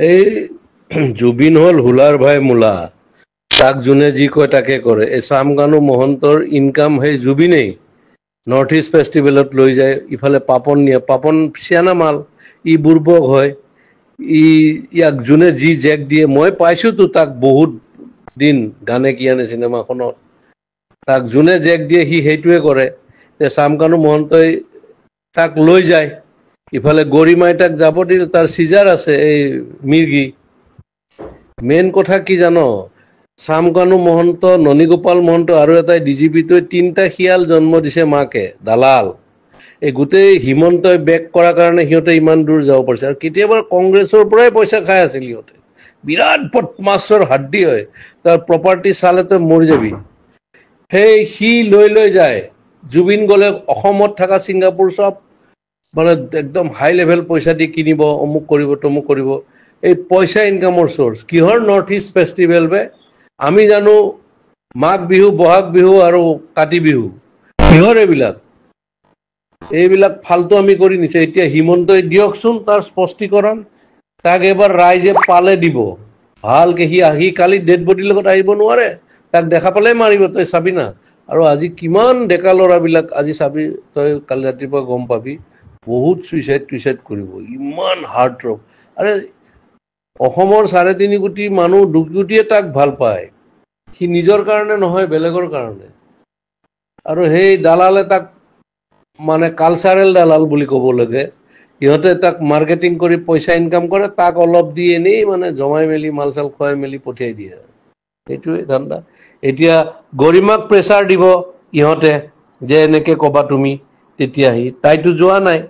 এই জুবিন হল হুলাৰ ভাই মূলা তাক যোনে যি কয় তাকে কৰে এই চামকানু মহন্তৰ ইনকাম সেই জুবিনেই নৰ্থ ইষ্ট ফেষ্টিভেলত লৈ যায় ইফালে পাপন নিয়ে পাপন চিয়ানা মাল ই বুৰ্বক হয় ইয়াক যোনে যি জেক দিয়ে মই পাইছোতো তাক বহুত দিন গানে কি আনে চিনেমাখনত তাক যোনে জেক দিয়ে সি সেইটোৱে কৰে চামকানু মহন্তই তাক লৈ যায় ইফালে গৰিমাই তাক যাব দিলে তাৰ চিজাৰ আছে এই মিৰ্গি মেইন কথা কি জানো চামকানু মহন্ত ননীগোপাল মহন্ত আৰু এটাই ডিজিপিটোৱে তিনিটা শিয়াল জন্ম দিছে মাকে দালাল এই গোটেই হিমন্তই বেক কৰাৰ কাৰণে সিহঁতে ইমান দূৰ যাব পাৰিছে আৰু কেতিয়াবা কংগ্ৰেছৰ পৰাই পইচা খাই আছিল সিহঁতে বিৰাট বদমাছৰ হাড্ডি হয় তাৰ প্ৰপাৰ্টি চালে তই মৰি যাবি সেই সি লৈ যায় জুবিন গলে অসমত থকা ছিংগাপুৰ সব মানে একদম হাই লেভেল পইচা দি কিনিব অমুক কৰিব তমুক কৰিব এই পইচা ইনকামৰ সোৰ্স কিহৰ নৰ্থ ইষ্ট ফেষ্টিভেল বে আমি জানো মাঘ বিহু বহাগ বিহু আৰু কাতি বিহু কিহৰ এইবিলাক ফালতু আমি কৰি নিছে এতিয়া হিমন্তই দিয়কচোন তাৰ স্পষ্টীকৰণ তাক এবাৰ ৰাইজে পালে দিব ভালকে সি কালি ডেড বডিৰ লগত আহিব নোৱাৰে তাক দেখা পালে মাৰিব তই চাবি না আৰু আজি কিমান ডেকা ল'ৰাবিলাক আজি চাবি তই কালি ৰাতিপুৱা গম পাবি বহুত সুইচাইড কৰিব ইমান হাৰ্ট ড্ৰপ আৰে অসমৰ 3.5 কোটি মানুহ 2 কোটিয়ে তাক ভাল পায় সি নিজৰ কাৰণে নহয় বেলেগৰ কাৰণে আৰু সেই দালালে তাক মানে কালচাৰেল দালাল বুলি ক'ব লাগে ইহঁতে তাক মাৰ্কেটিং কৰি পইচা ইনকাম কৰে তাক অলপ দি এনেই মানে জমাই মেলি মালচাল খুৱাই মেলি পঠিয়াই দিয়ে এইটোৱে ধান্দা এতিয়া গৰিমাক প্ৰেছাৰ দিব ইহঁতে যে এনেকে কবা তুমি তেতিয়াহি তাইতো যোৱা নাই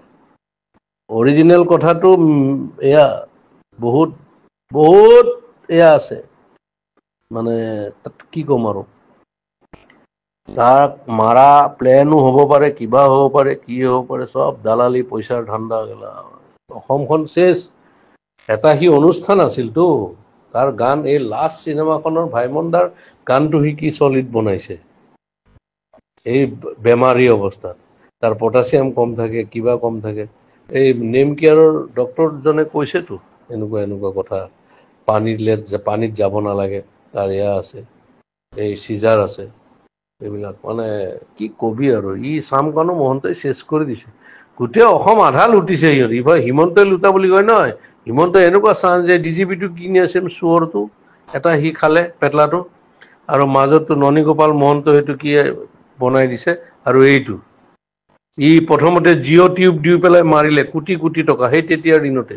অৰিজিনেল কথাটো এয়া বহুত এয়া আছে মানে কি কম আৰু তাক মাৰা প্লেনো হ'ব পাৰে কিবা হ'ব পাৰে কি হ'ব পাৰে সব দালালি পইচাৰ ধান্দা গেলা অসমখন শেষ এটা সি অনুষ্ঠান আছিলতো তাৰ গান এই লাষ্ট চিনেমাখনৰ ভাইমনদাৰ গানটো সি কি সলিড বনাইছে এই বেমাৰী অৱস্থাত তাৰ পটাছিয়াম কম থাকে কিবা কম থাকে এই নেম কেয়াৰৰ ডক্টৰজনে কৈছেতো এনেকুৱা কথা পানীত যাব নালাগে তাৰ এয়া আছে এই চিজাৰ আছে এইবিলাক মানে কি কবি আৰু ই চামকানু মহন্তই শেষ কৰি দিছে গোটেই অসম আধা লুটিছে সিহঁত ইফালে হিমন্তই লুটা বুলি কয় নহয় হিমন্তই এনেকুৱা চান্স যে ডিজিপিটো কিনি আছিল চোৰটো এটা সি খালে পেটলাটো আৰু মাজতো ননীগোপাল মহন্ত সেইটো কি বনাই দিছে আৰু এইটো ই প্ৰথমতে জিঅ' টিউব দি পেলাই মাৰিলে কোটি টকা সেই তেতিয়াৰ দিনতে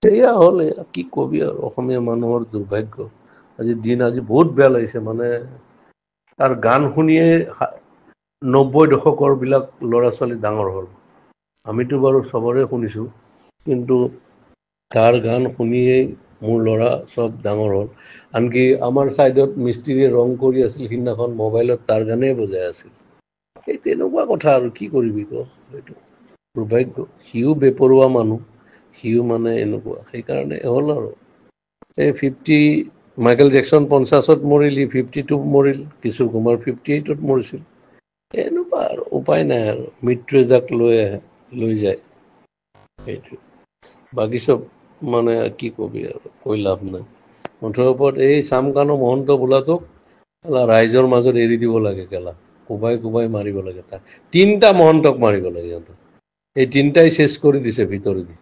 এয়া হ'ল কি কবি আৰু অসমীয়া মানুহৰ দুৰ্ভাগ্য আজি বহুত বেয়া লাগিছে মানে তাৰ গান শুনিয়ে 90 দশকৰ বিলাক ল'ৰা ছোৱালী ডাঙৰ হ'ল আমিতো বাৰু সবৰে শুনিছো কিন্তু তাৰ গান শুনিয়েই মোৰ ল'ৰা সব ডাঙৰ হ'ল আনকি আমাৰ সাইডত মিস্ত্ৰীয়ে ৰং কৰি আছিল সিদিনাখন মোবাইলত তাৰ গানেই বজাই আছিল এই তেনেকুৱা কথা আৰু কি কৰিবি ক এইটো দুৰ্ভাগ্য সিও বেপৰুৱা মানুহ সিও মানে এনেকুৱা সেইকাৰণে হ'ল আৰু এই 50 মাইকেল জেকসন 50ত মৰিল 52 মৰিল কিশোৰ কুমাৰ 58ত মৰিছিল এনেকুৱা আৰু উপায় নাই আৰু মৃত্যুৱে যাক লৈ যায় সেইটো বাকী সব মানে কি কবি আৰু কৈ লাভ নাই মুঠৰ ওপৰত এই চামকানু মহন্ত বোলাটোক ৰাইজৰ মাজত এৰি দিব লাগে কেলা কোবাই মাৰিব লাগে তাক 3টা মহন্তক মাৰিব লাগে এই 3টাই শেষ কৰি দিছে ভিতৰেদি